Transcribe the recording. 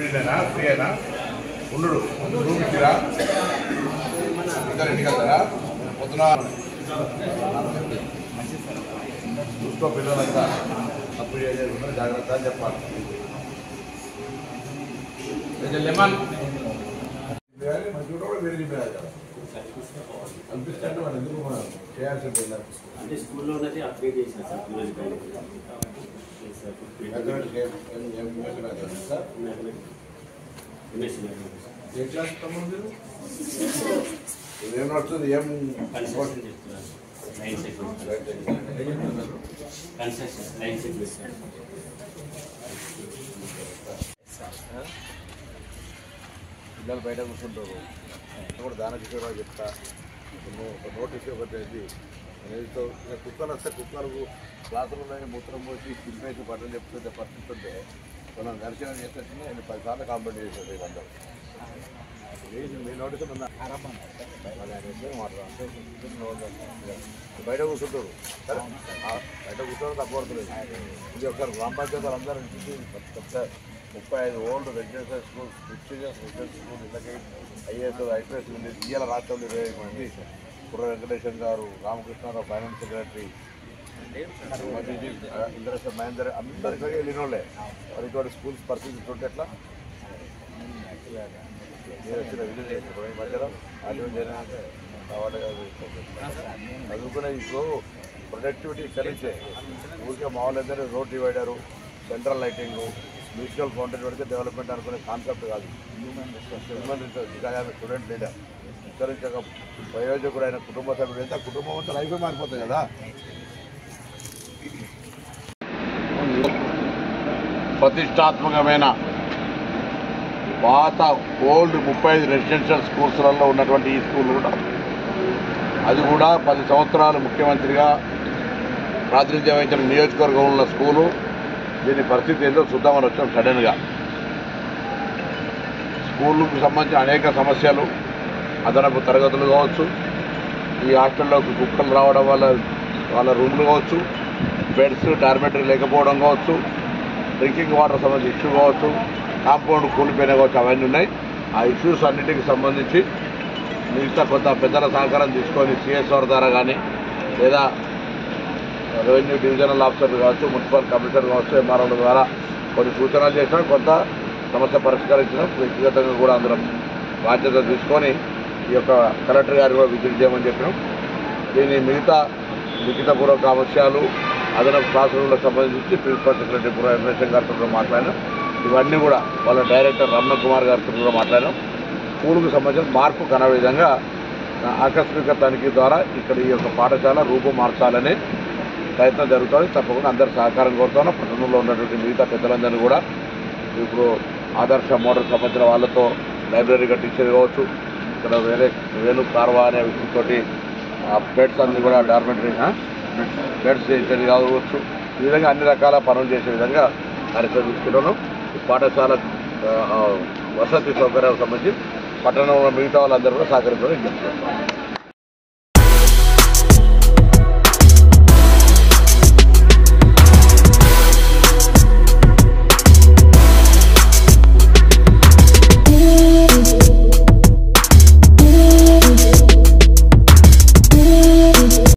Free అయినా ఉండు room ఇచ్చిరా ఇద్దరు ఇంటికి వెళ్తారా పొద్దున చూసుకో పిల్లలంతా అప్పుడు జాగ్రత్త అని చెప్పాలి. లెమన్ మంచిగా కూడా వేరే చెప్పారు కదా అనిపిస్తే అంటే వాళ్ళు ఎందుకు మనం చేయాల్సి ఉంటుంది అంటే స్కూల్లో ఉన్నది అప్డేట్ చేసిన సార్ ఏ క్లాస్ తమ్ముడు ఏం నడుస్తుంది ఏం పిల్లలు బయట కూర్చుంటారు కూడా దాన కిషోరావు చెప్తా ఒక నోటీస్ ఒకటి ఏదో కుక్కలు వస్తే కుక్కలకు క్లాసులు మూత్రం పోసి తిరిపేసి బట్టలు చెప్తుంటే పరిస్థితి ఉంటే మనం దర్శనం చేస్తే నేను 10 సార్లు కంప్లైంట్ చేసేది అందరూ మీ నోటీస్ ఉన్నా బయట కూర్చుంటారు సరే బయట కూర్చోవడం తప్పబడుతుంది. ఇది ఒకసారి గ్రామ పంచాయతీలు అందరూ 35 old residential schools, prestigious residential school ఇళ్ళకి ఐఏఎస్ ఐపీఎస్ ఇవాళ రాష్ట్రంలో 25 మంది కుర్ర వెంకటేశ్వర గారు, రామకృష్ణారావు ఫైనాన్స్ సెక్రటరీ, ఇంద్రశ మహేందర్ అందరికీ వెళ్ళిన వాళ్ళే. మరి ఇటువంటి స్కూల్స్ పరిస్థితి ఉంటే ఎట్లా వచ్చిన విజిట్ మధ్యలో చదువుకునే ఇప్పుడు ప్రొడక్టివిటీ కలిసే ఊరికే మామూలు road divider, central lighting, mutual fountain పెడితే డెవలప్మెంట్ అనుకునే కాన్సెప్ట్ కాదు. హ్యూమన్ రిసోర్స్ స్టూడెంట్ లీడర్ ఇక్కడి నుంచి ఒక ప్రయోజకుడు అయిన కుటుంబ సభ్యుడు అయితే కుటుంబం అంతా లైఫే మారిపోతుంది కదా. ప్రతిష్టాత్మకమైన పాత ఓల్డ్ 35 రెసిడెన్షియల్ స్కూల్స్లలో ఉన్నటువంటి ఈ స్కూల్ కూడా అది కూడా 10 సంవత్సరాలు ముఖ్యమంత్రిగా ప్రాతినిధ్యం వహించిన నియోజకవర్గంలో ఉన్న స్కూలు. దీని పరిస్థితి ఏంటో చూద్దామని వచ్చాం సడన్గా. స్కూళ్ళకు సంబంధించిన అనేక సమస్యలు, అదనపు తరగతులు కావచ్చు, ఈ హాస్టల్లోకి కుక్కలు రావడం వల్ల వాళ్ళ రూమ్లు కావచ్చు, బెడ్స్ డార్మెటరీ లేకపోవడం కావచ్చు, డ్రింకింగ్ వాటర్ సంబంధించి ఇష్యూ కావచ్చు, కాంపౌండ్ కూలిపోయినా కావచ్చు, అవన్నీ ఉన్నాయి. ఆ ఇష్యూస్ అన్నింటికి సంబంధించి మిగతా కొంత పెద్దల సహకారం తీసుకొని సిఎస్ఆర్ ద్వారా కానీ లేదా రెవెన్యూ డివిజనల్ ఆఫీసర్లు కావచ్చు, మున్సిపల్ కమిషనర్ కావచ్చు, ఎంఆర్ఓల ద్వారా కొన్ని సూచనలు చేసినా కొంత సమస్య పరిష్కరించడం, వ్యక్తిగతంగా కూడా అందరం బాధ్యత తీసుకొని ఈ యొక్క కలెక్టర్ గారు కూడా విజిట్ చేయమని చెప్పినాం. దీని మిగతా లిఖితపూర్వక అంశాలు, అదనపు క్లాస్ రూమ్లకు సంబంధించి ప్రిన్సిపల్ సెక్రటరీ పురం గారితో కూడా మాట్లాడినాం. ఇవన్నీ కూడా వాళ్ళ డైరెక్టర్ రమణ కుమార్ గారితో కూడా మాట్లాడినాం. స్కూలుకు సంబంధించిన మార్పు కన విధంగా ఆకస్మిక తనిఖీ ద్వారా ఇక్కడ ఈ యొక్క పాఠశాల రూపం మార్చాలనే ప్రయత్నం జరుగుతుంది. తప్పకుండా అందరి సహకారం కోరుతున్నాం. పట్టణంలో ఉన్నటువంటి మిగతా పెద్దలందరినీ కూడా ఇప్పుడు ఆదర్శ మోడల్ సంబంధించిన వాళ్ళతో లైబ్రరీ కట్టించేది కావచ్చు, ఇక్కడ వేలు కార్వా అనే వ్యక్తితో బెడ్స్ అన్ని కూడా డార్మెటరీ బెడ్స్ చేసేది కావచ్చు. ఈ విధంగా అన్ని రకాల పనులు చేసే విధంగా కార్యక్రమం తీసుకుంటున్నాం. ఈ పాఠశాల వసతి సౌకర్యాలకు సంబంధించి పట్టణంలో మిగతా వాళ్ళందరూ కూడా సహకరించడం చెప్తున్నాం.